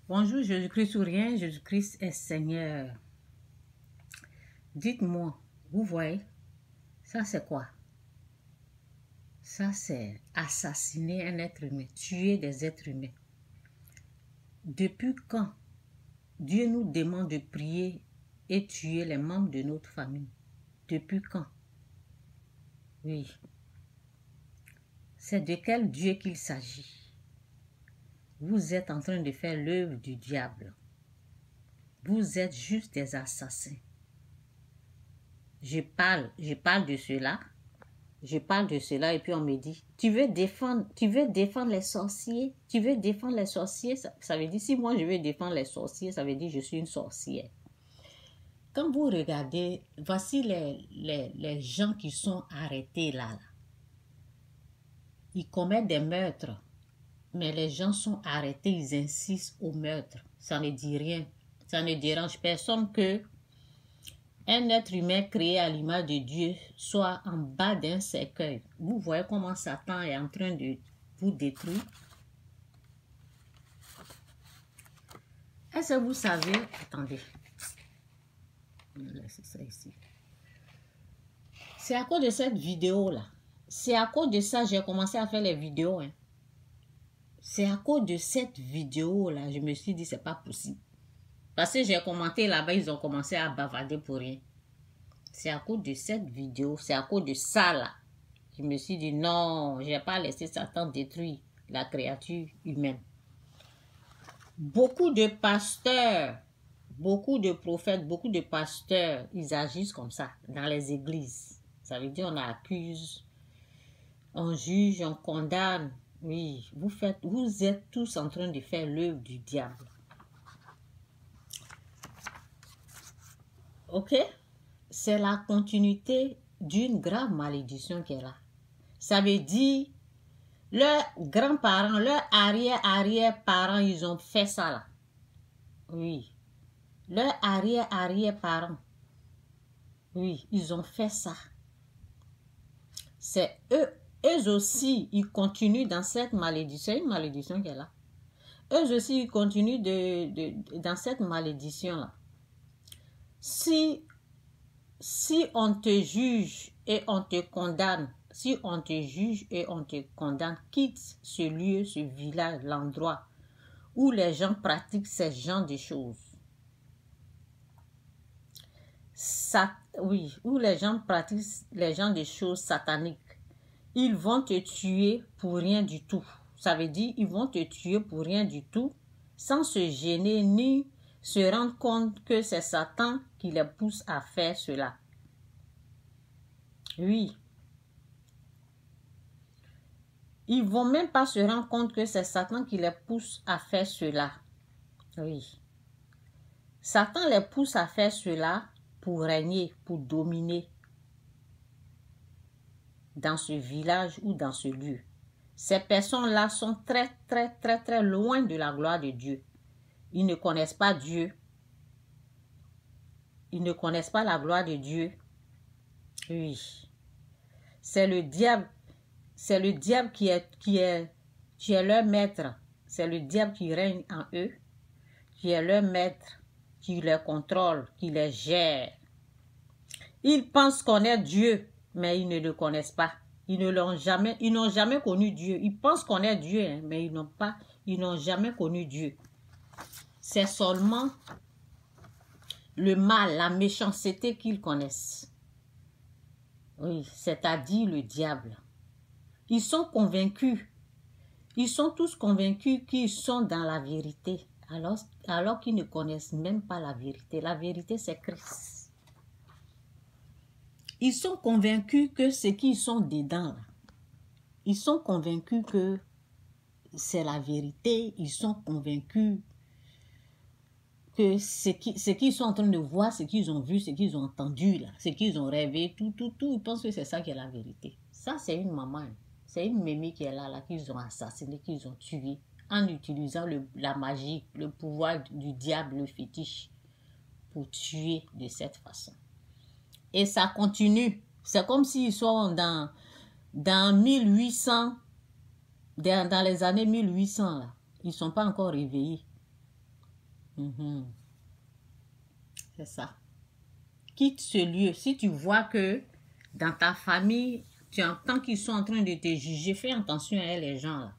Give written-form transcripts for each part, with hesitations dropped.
Bonjour, Jésus-Christ ou rien, Jésus-Christ est Seigneur. Dites-moi, vous voyez, ça c'est quoi? Ça c'est assassiner un être humain, tuer des êtres humains. Depuis quand Dieu nous demande de prier et tuer les membres de notre famille? Depuis quand? Oui. C'est de quel Dieu qu'il s'agit? Vous êtes en train de faire l'œuvre du diable. Vous êtes juste des assassins. Je parle de cela. Je parle de cela et puis on me dit, tu veux défendre les sorciers? Tu veux défendre les sorciers? Ça veut dire, si moi je veux défendre les sorciers, ça veut dire que je suis une sorcière. Quand vous regardez, voici les gens qui sont arrêtés là. Ils commettent des meurtres, mais les gens sont arrêtés, ils insistent au meurtre. Ça ne dit rien. Ça ne dérange personne que un être humain créé à l'image de Dieu soit en bas d'un cercueil. Vous voyez comment Satan est en train de vous détruire. Est-ce que vous savez... Attendez. Je vais laisser ça ici. C'est à cause de cette vidéo-là. C'est à cause de ça que j'ai commencé à faire les vidéos. Hein. C'est à cause de cette vidéo-là, je me suis dit, c'est pas possible. Parce que j'ai commenté là-bas, ils ont commencé à bavarder pour rien. C'est à cause de cette vidéo, c'est à cause de ça là. Je me suis dit non, je n'ai pas laissé Satan détruire la créature humaine. Beaucoup de pasteurs, beaucoup de prophètes, beaucoup de pasteurs, ils agissent comme ça dans les églises. Ça veut dire on accuse, on juge, on condamne. Oui, vous êtes tous en train de faire l'œuvre du diable. Ok? C'est la continuité d'une grave malédiction qui est là. Ça veut dire, leurs grands-parents, leurs arrière-arrière-parents, ils ont fait ça là. Oui. Leurs arrière-arrière-parents, oui, ils ont fait ça. C'est eux aussi, ils continuent dans cette malédiction. C'est une malédiction qui est là. Eux aussi, ils continuent dans cette malédiction-là. Si on te juge et on te condamne, si on te juge et on te condamne, quitte ce lieu, ce village, l'endroit où les gens pratiquent ces genres de choses. Oui, où les gens pratiquent les genres de choses sataniques. Ils vont te tuer pour rien du tout. Ça veut dire ils vont te tuer pour rien du tout, sans se gêner ni se rendre compte que c'est Satan qui les pousse à faire cela. Oui. Ils ne vont même pas se rendre compte que c'est Satan qui les pousse à faire cela. Oui. Satan les pousse à faire cela pour régner, pour dominer dans ce village ou dans ce lieu. Ces personnes-là sont très, très, très, très loin de la gloire de Dieu. Ils ne connaissent pas Dieu. Ils ne connaissent pas la gloire de Dieu. Oui. C'est le diable. C'est le diable qui est leur maître. C'est le diable qui règne en eux, qui est leur maître, qui les contrôle, qui les gère. Ils pensent connaître Dieu, mais ils ne le connaissent pas. Ils n'ont jamais connu Dieu. Ils pensent connaître Dieu, hein, mais ils n'ont jamais connu Dieu. C'est seulement le mal, la méchanceté qu'ils connaissent. Oui, c'est-à-dire le diable. Ils sont convaincus. Ils sont tous convaincus qu'ils sont dans la vérité, alors qu'ils ne connaissent même pas la vérité. La vérité, c'est Christ. Ils sont convaincus que ce qu'ils sont dedans, là, ils sont convaincus que c'est la vérité. Ils sont convaincus que ce qu'ils sont en train de voir, ce qu'ils ont vu, ce qu'ils ont entendu, là, ce qu'ils ont rêvé, tout, ils pensent que c'est ça qui est la vérité. Ça, c'est une maman. C'est une mémie qui est là qu'ils ont assassiné, qu'ils ont tué, en utilisant la magie, le pouvoir du diable, le fétiche, pour tuer de cette façon. Et ça continue. C'est comme s'ils sont dans 1800, dans les années 1800, là. Ils ne sont pas encore réveillés. C'est ça. Quitte ce lieu. Si tu vois que dans ta famille, tu entends qu'ils sont en train de te juger, fais attention à eux, les gens là.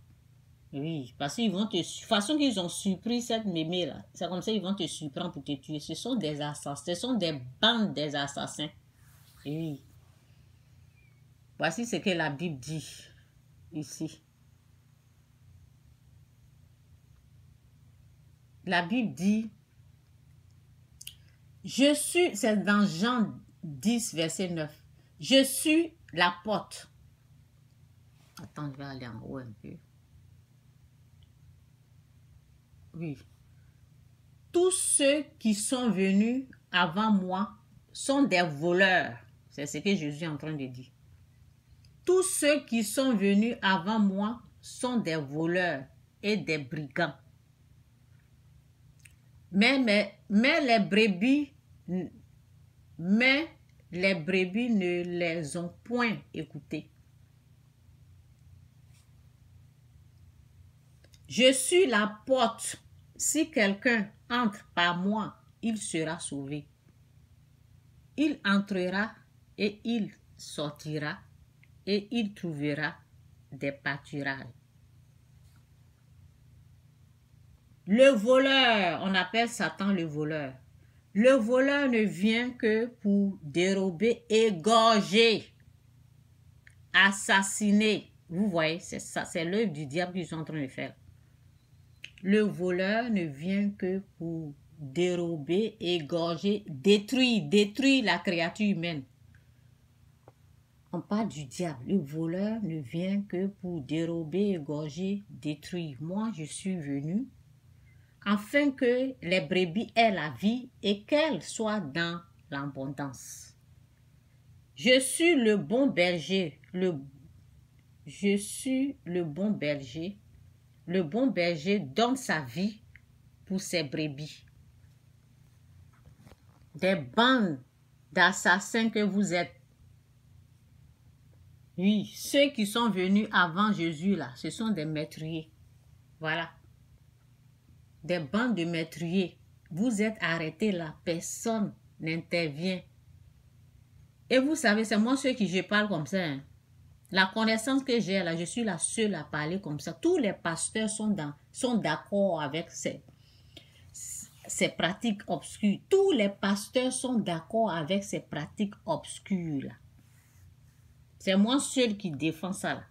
Oui, parce qu'ils vont te... De toute façon qu'ils ont surpris cette mémé là. C'est comme ça qu'ils vont te surprendre pour te tuer. Ce sont des assassins. Ce sont des bandes des assassins. Oui. Voici ce que la Bible dit ici. La Bible dit, je suis, c'est dans Jean 10, verset 9. Je suis la porte. Attends, je vais aller en haut un peu. Oui. Tous ceux qui sont venus avant moi sont des voleurs. C'est ce que Jésus est en train de dire. Tous ceux qui sont venus avant moi sont des voleurs et des brigands. Mais les brebis ne les ont point écoutés. Je suis la porte. Si quelqu'un entre par moi, il sera sauvé. Il entrera et il sortira et il trouvera des pâturages. Le voleur, on appelle Satan le voleur. Le voleur ne vient que pour dérober, égorger, assassiner. Vous voyez, c'est ça, c'est l'œuvre du diable qu'ils sont en train de faire. Le voleur ne vient que pour dérober, égorger, détruire la créature humaine. On parle du diable. Le voleur ne vient que pour dérober, égorger, détruire. Moi, je suis venu afin que les brebis aient la vie et qu'elles soient dans l'abondance. Je suis le bon berger. Je suis le bon berger. Le bon berger donne sa vie pour ses brebis. Des bandes d'assassins que vous êtes. Oui, ceux qui sont venus avant Jésus, là, ce sont des meurtriers. Voilà. Des bandes de meurtriers. Vous êtes arrêtés là, personne n'intervient. Et vous savez, c'est moi ceux qui je parle comme ça. Hein. La connaissance que j'ai là, je suis la seule à parler comme ça. Tous les pasteurs sont d'accord avec ces pratiques obscures. Tous les pasteurs sont d'accord avec ces pratiques obscures là. C'est moi seul qui défends ça là.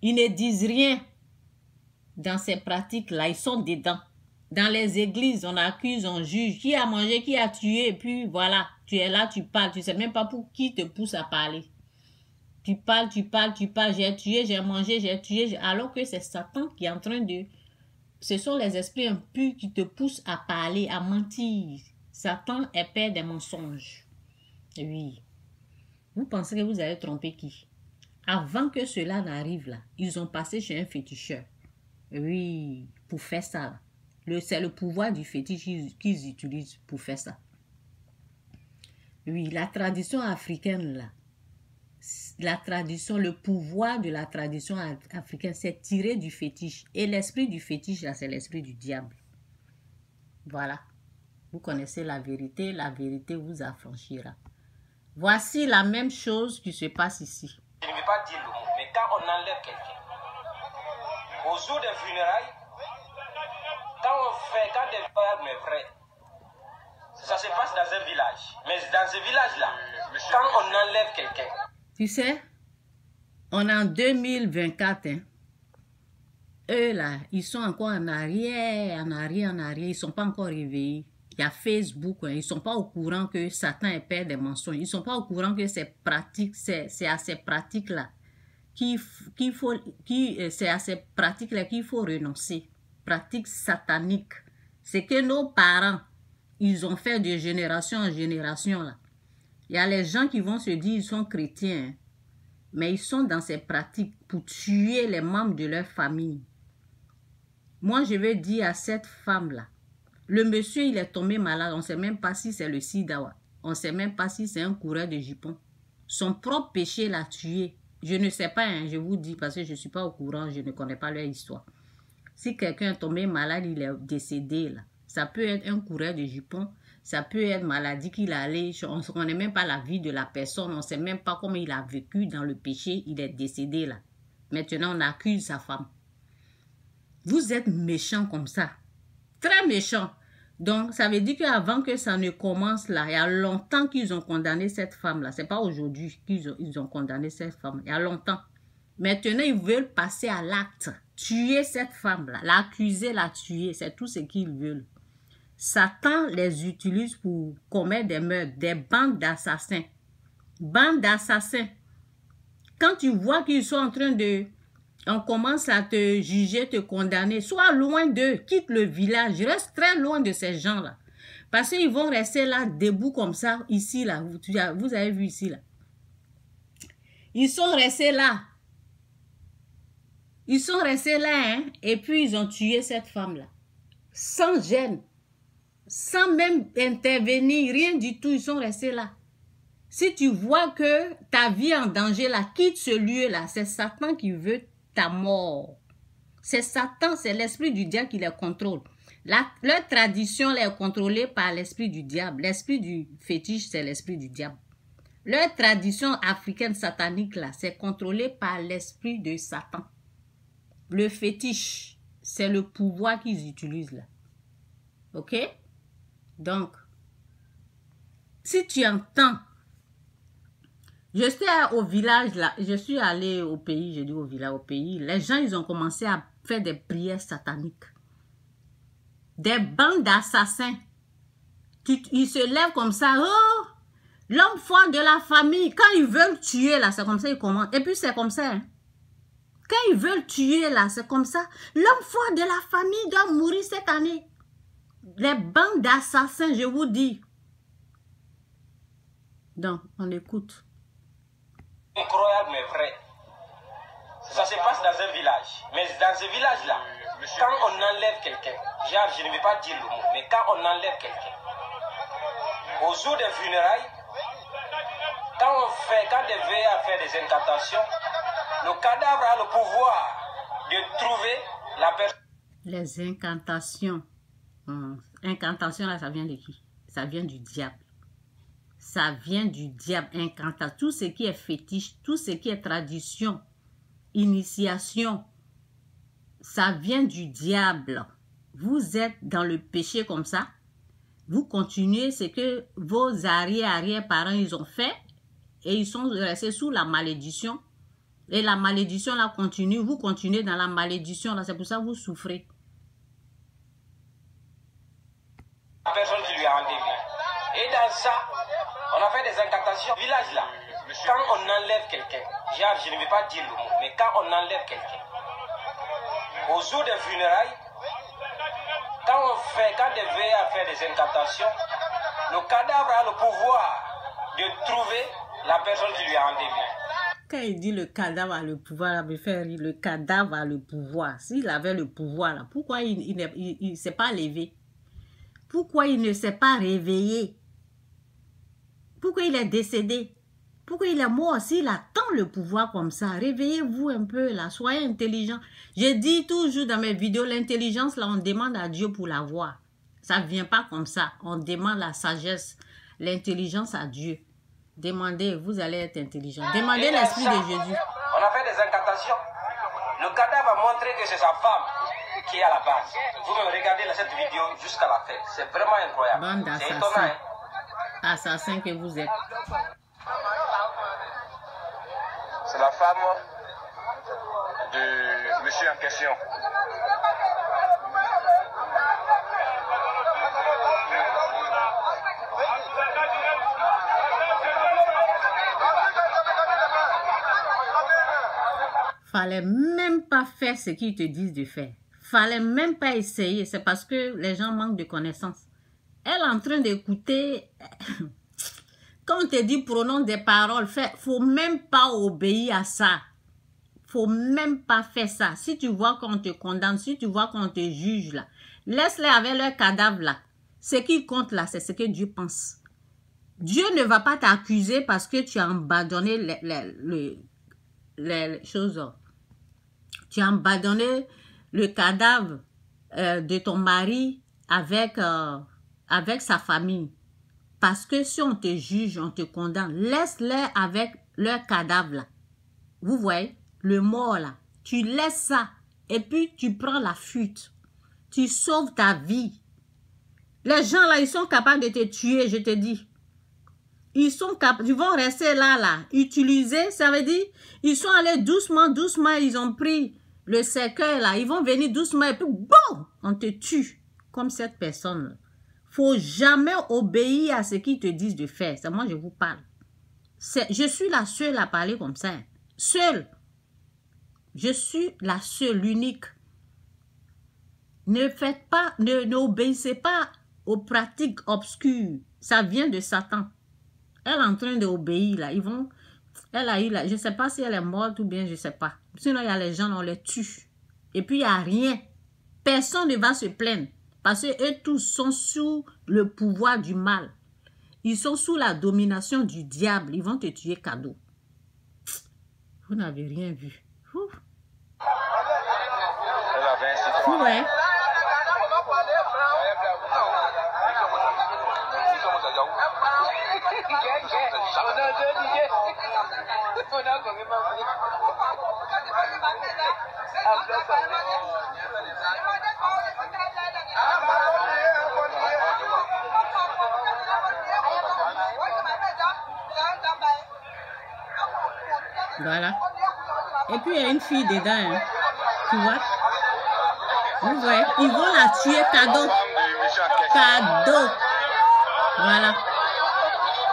Ils ne disent rien dans ces pratiques-là. Ils sont dedans. Dans les églises, on accuse, on juge. Qui a mangé, qui a tué, et puis voilà. Tu es là, tu parles. Tu ne sais même pas pour qui te pousse à parler. Tu parles. J'ai tué, j'ai mangé, j'ai tué. Alors que c'est Satan qui est en train de... Ce sont les esprits impurs qui te poussent à parler, à mentir. Satan est père des mensonges. Oui. Vous pensez que vous allez tromper qui? Avant que cela n'arrive là, ils ont passé chez un féticheur. Oui, pour faire ça. C'est le pouvoir du fétiche qu'ils utilisent pour faire ça. Oui, la tradition africaine là, la tradition, le pouvoir de la tradition africaine, c'est tiré du fétiche. Et l'esprit du fétiche là, c'est l'esprit du diable. Voilà. Vous connaissez la vérité vous affranchira. Voici la même chose qui se passe ici. Je ne vais pas dire le mot, mais quand on enlève quelqu'un, au jour des funérailles, quand des voyages, mais vrai, ça se passe dans un village. Mais dans ce village-là, quand on enlève quelqu'un. Tu sais, on est en 2024, hein. Eux là, ils sont encore en arrière. Ils ne sont pas encore réveillés. Il y a Facebook, hein. Ils ne sont pas au courant que Satan est père des mensonges. Ils ne sont pas au courant que c'est à ces pratiques-là qu'il faut renoncer. Pratiques sataniques. C'est que nos parents, ils ont fait de génération en génération là. Il y a les gens qui vont se dire qu'ils sont chrétiens, hein, mais ils sont dans ces pratiques pour tuer les membres de leur famille. Moi, je vais dire à cette femme-là, le monsieur, il est tombé malade. On ne sait même pas si c'est le sida. On ne sait même pas si c'est un coureur de jupon. Son propre péché l'a tué. Je ne sais pas, hein, je vous dis, parce que je ne suis pas au courant, je ne connais pas leur histoire. Si quelqu'un est tombé malade, il est décédé, là. Ça peut être un coureur de jupons, ça peut être maladie qu'il a allé, on ne connaît même pas la vie de la personne, on ne sait même pas comment il a vécu dans le péché, il est décédé là. Maintenant, on accuse sa femme. Vous êtes méchant comme ça, très méchant. Donc, ça veut dire qu'avant que ça ne commence là, il y a longtemps qu'ils ont condamné cette femme-là. Ce n'est pas aujourd'hui qu'ils ont condamné cette femme. Il y a longtemps. Maintenant, ils veulent passer à l'acte. Tuer cette femme-là. L'accuser, la tuer. C'est tout ce qu'ils veulent. Satan les utilise pour commettre des meurtres. Des bandes d'assassins. Bandes d'assassins. Quand tu vois qu'ils sont en train de... On commence à te juger, te condamner. Sois loin d'eux. Quitte le village. Reste très loin de ces gens-là. Parce qu'ils vont rester là, debout comme ça, ici, là. Vous avez vu ici, là. Ils sont restés là. Ils sont restés là, hein. Et puis, ils ont tué cette femme-là. Sans gêne. Sans même intervenir. Rien du tout. Ils sont restés là. Si tu vois que ta vie est en danger, là, quitte ce lieu-là. C'est Satan qui veut ta mort. C'est Satan, c'est l'esprit du diable qui les contrôle. Leur tradition est contrôlée par l'esprit du diable. L'esprit du fétiche, c'est l'esprit du diable. Leur tradition africaine satanique, là, c'est contrôlé par l'esprit de Satan. Le fétiche, c'est le pouvoir qu'ils utilisent là. Ok? Donc, si tu entends, je suis au village là, je suis allée au pays, je dis au village, au pays, les gens, ils ont commencé à faire des prières sataniques. Des bandes d'assassins. Ils se lèvent comme ça, oh, l'homme fort de la famille, quand ils veulent tuer là, c'est comme ça ils commencent. Et puis c'est comme ça, hein. Quand ils veulent tuer là, c'est comme ça. L'homme fort de la famille doit mourir cette année. Les bandes d'assassins, je vous dis. Donc, on écoute. Incroyable mais vrai. Ça se passe dans un village. Mais dans ce village-là, quand on enlève quelqu'un, genre je ne vais pas dire le mot, mais quand on enlève quelqu'un, au jour des funérailles, quand des veilles à faire des incantations, le cadavre a le pouvoir de trouver la personne. Les incantations. Incantation là, ça vient de qui? Ça vient du diable. Ça vient du diable. Incantation. Tout ce qui est fétiche, tout ce qui est tradition, initiation, ça vient du diable. Vous êtes dans le péché comme ça. Vous continuez ce que vos arrière-parents ils ont fait et ils sont restés sous la malédiction. Et la malédiction là continue. Vous continuez dans la malédiction là. C'est pour ça que vous souffrez. La personne qui lui a enlevé. Et dans ça, on a fait des incantations. Village là, quand on enlève quelqu'un, genre je ne vais pas dire le mot, mais quand on enlève quelqu'un, au jour des funérailles, quand des veilles à faire des incantations, le cadavre a le pouvoir de trouver la personne qui lui a enlevé. Quand il dit le cadavre a le pouvoir, me fait rire, le cadavre a le pouvoir. S'il avait le pouvoir là, pourquoi il ne s'est pas levé? Pourquoi il ne s'est pas réveillé? Pourquoi il est décédé? Pourquoi il est mort? S'il a tant le pouvoir comme ça, réveillez-vous un peu là, soyez intelligent. Je dis toujours dans mes vidéos, l'intelligence là, on demande à Dieu pour l'avoir. Ça ne vient pas comme ça. On demande la sagesse, l'intelligence à Dieu. Demandez, vous allez être intelligent. Demandez l'esprit de Jésus. On a fait des incantations. Le cadavre a montré que c'est sa femme qui est à la base. Vous me regardez cette vidéo jusqu'à la fin. C'est vraiment incroyable. Bande d'assassins. Assassin que vous êtes. C'est la femme de monsieur en question. Fallait même pas faire ce qu'ils te disent de faire. Fallait même pas essayer. C'est parce que les gens manquent de connaissances. Elle est en train d'écouter. Quand on te dit prononce des paroles, faut même pas obéir à ça. Faut même pas faire ça. Si tu vois qu'on te condamne, si tu vois qu'on te juge là, laisse-les avec leur cadavre là. Ce qui compte là, c'est ce que Dieu pense. Dieu ne va pas t'accuser parce que tu as abandonné les choses. Tu as abandonné le cadavre de ton mari avec sa famille. Parce que si on te juge, on te condamne, laisse-les avec leur cadavre là. Vous voyez, le mort là. Tu laisses ça et puis tu prends la fuite. Tu sauves ta vie. Les gens là, ils sont capables de te tuer, je te dis. Ils vont rester là, utiliser, ça veut dire, ils sont allés doucement, ils ont pris le cercueil là, ils vont venir doucement et puis bon, on te tue. Comme cette personne. Faut jamais obéir à ce qu'ils te disent de faire. C'est moi je vous parle. Je suis la seule à parler comme ça. Seule. Je suis la seule, l'unique. Ne faites pas, n'obéissez pas aux pratiques obscures. Ça vient de Satan. Elle est en train d'obéir là. Elle a eu là. Je ne sais pas si elle est morte ou bien je ne sais pas. Sinon, il y a les gens, on les tue. Et puis, il n'y a rien. Personne ne va se plaindre. Parce qu'eux tous sont sous le pouvoir du mal. Ils sont sous la domination du diable. Ils vont te tuer cadeau. Vous n'avez rien vu. Ouf. Ouais. Voilà. Et puis, il y a une fille dedans, hein. Tu vois? Vous voyez? Ils vont la tuer cadeau. Cadeau. Voilà.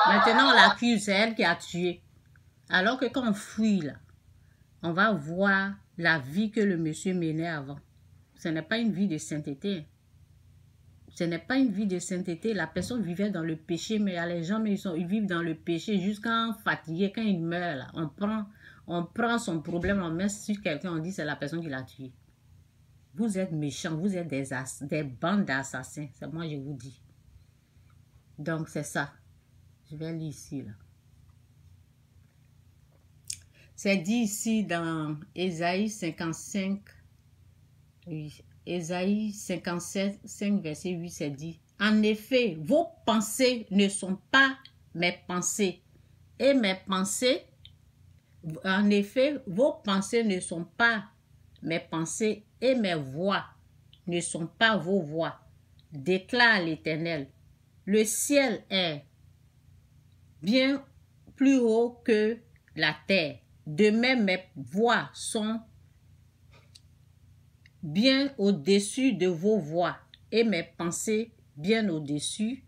Maintenant, on l'accuse. C'est elle qui a tué. Alors que quand on fuit, là, on va voir la vie que le monsieur menait avant. Ce n'est pas une vie de sainteté. Ce n'est pas une vie de sainteté. La personne vivait dans le péché, mais il y a les gens, mais ils vivent dans le péché jusqu'à fatiguer. Quand ils meurent, là, on prend son problème, on met sur quelqu'un, on dit c'est la personne qui l'a tué. Vous êtes méchants, vous êtes des bandes d'assassins. C'est moi, je vous dis. Donc, c'est ça. Je vais lire ici, là. C'est dit ici dans Ésaïe 55. Oui, Ésaïe 57, 5, verset 8, c'est dit. En effet, vos pensées ne sont pas mes pensées. Et mes pensées, en effet, vos pensées ne sont pas mes pensées et mes voix ne sont pas vos voix, déclare l'Éternel. Le ciel est bien plus haut que la terre. De même, mes voix sont bien au-dessus de vos voix et mes pensées bien au-dessus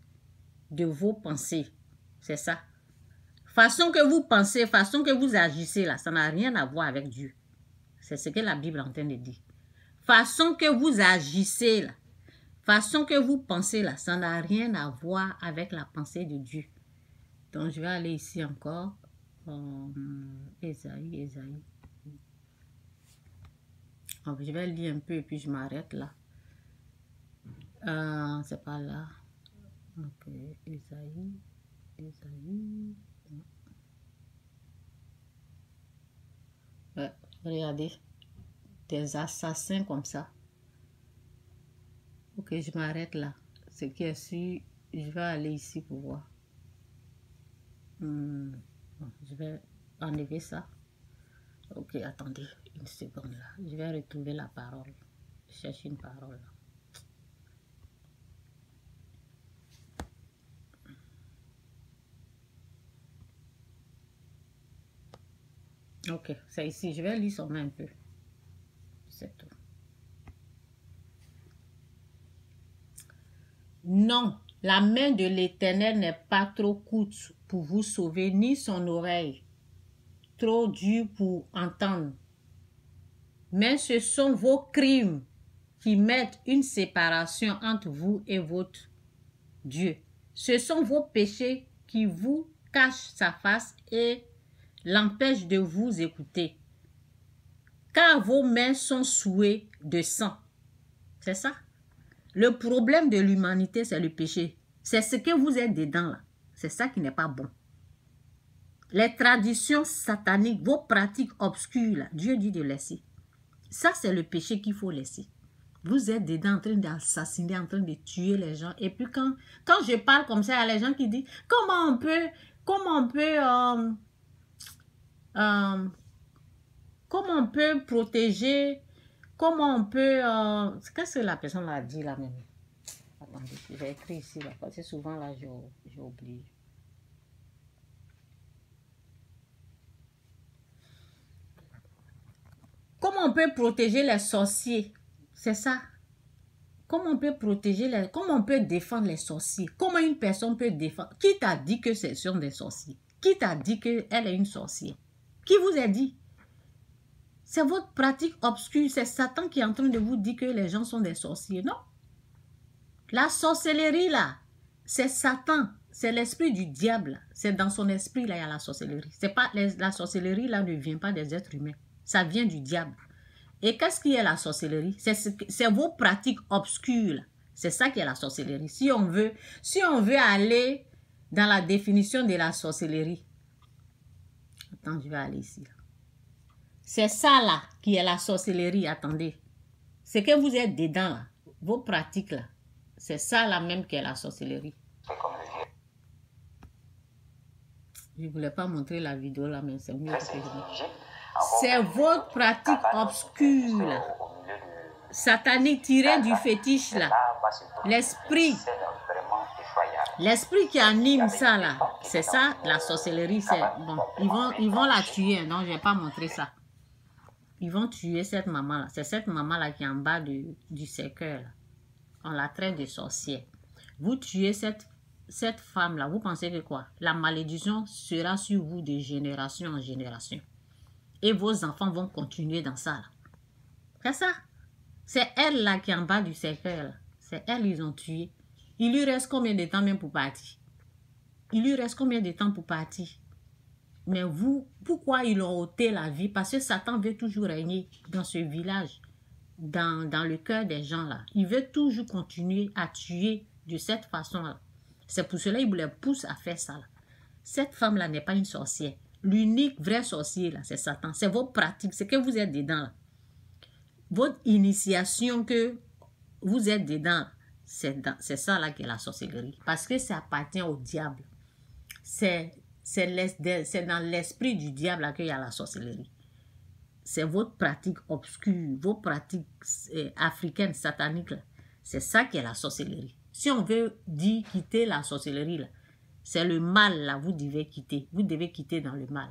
de vos pensées. C'est ça. Façon que vous pensez, façon que vous agissez là, ça n'a rien à voir avec Dieu. C'est ce que la Bible est en train de dire. Façon que vous agissez là, façon que vous pensez là, ça n'a rien à voir avec la pensée de Dieu. Donc, je vais aller ici encore. Ésaïe. Je vais lire un peu et puis je m'arrête là. C'est pas là. Ok, Ésaïe. Ouais, regardez. Des assassins comme ça. Ok, je m'arrête là. Ce qui est sûr, je vais aller ici pour voir. Bon, je vais enlever ça. Ok, attendez une seconde là. Je vais retrouver la parole. Je cherche une parole là. Ok, c'est ici. Je vais lire son nom un peu. C'est tout. Non, la main de l'Éternel n'est pas trop courte pour vous sauver, ni son oreille trop dure pour entendre. Mais ce sont vos crimes qui mettent une séparation entre vous et votre Dieu. Ce sont vos péchés qui vous cachent sa face et l'empêchent de vous écouter. Car vos mains sont souillées de sang. C'est ça. Le problème de l'humanité, c'est le péché. C'est ce que vous êtes dedans là. C'est ça qui n'est pas bon. Les traditions sataniques, vos pratiques obscures là, Dieu dit de laisser. Ça, c'est le péché qu'il faut laisser. Vous êtes dedans en train d'assassiner, en train de tuer les gens. Et puis quand je parle comme ça, il y a les gens qui disent, comment on peut protéger, comment on peut... Qu'est-ce que la personne a dit là même? Attendez, j'ai écrit ici, là, parce que souvent là, j'ai oublié. Comment on peut protéger les sorciers? C'est ça. Comment on peut protéger comment on peut défendre les sorciers? Comment une personne peut défendre? Qui t'a dit que ce sont des sorciers? Qui t'a dit qu'elle est une sorcière? Qui vous a dit? C'est votre pratique obscure. C'est Satan qui est en train de vous dire que les gens sont des sorciers. Non. La sorcellerie là, c'est Satan. C'est l'esprit du diable. C'est dans son esprit là, il y a la sorcellerie. C'est pas la sorcellerie là ne vient pas des êtres humains. Ça vient du diable. Et qu'est-ce qui est la sorcellerie? C'est vos pratiques obscures. C'est ça qui est la sorcellerie. Si on veut aller dans la définition de la sorcellerie. Attends, je vais aller ici. C'est ça là qui est la sorcellerie. Attendez. C'est que vous êtes dedans là. Vos pratiques là. C'est ça là même qui est la sorcellerie. Je ne voulais pas montrer la vidéo là, mais c'est mieux que je... C'est votre pratique obscure, là. Satanique tirée du fétiche, là. L'esprit qui anime ça, là. C'est ça, la sorcellerie. Bon, ils vont la tuer, donc je ne vais pas montrer ça. Ils vont tuer cette maman-là. C'est cette maman-là qui est en bas du cercueil, là. On la traite de sorcière. Vous tuez cette femme-là, vous pensez que quoi? La malédiction sera sur vous de génération en génération. Et vos enfants vont continuer dans ça. C'est ça. C'est elle là qui est en bas du cercueil. C'est elle ils ont tué. Il lui reste combien de temps même pour partir? Il lui reste combien de temps pour partir? Mais vous, pourquoi ils ont ôté la vie? Parce que Satan veut toujours régner dans ce village, dans le cœur des gens là. Il veut toujours continuer à tuer de cette façon-là. C'est pour cela qu'il vous les pousse à faire ça là. Cette femme-là n'est pas une sorcière. L'unique vrai sorcier, là, c'est Satan. C'est vos pratiques, c'est que vous êtes dedans. Là. Votre initiation que vous êtes dedans, c'est ça là qui est la sorcellerie. Parce que ça appartient au diable. C'est dans l'esprit du diable là qu'il y a la sorcellerie. C'est votre pratique obscure, vos pratiques africaines, sataniques. C'est ça qui est la sorcellerie. Si on veut dire quitter la sorcellerie, là, c'est le mal, là, vous devez quitter. Vous devez quitter dans le mal.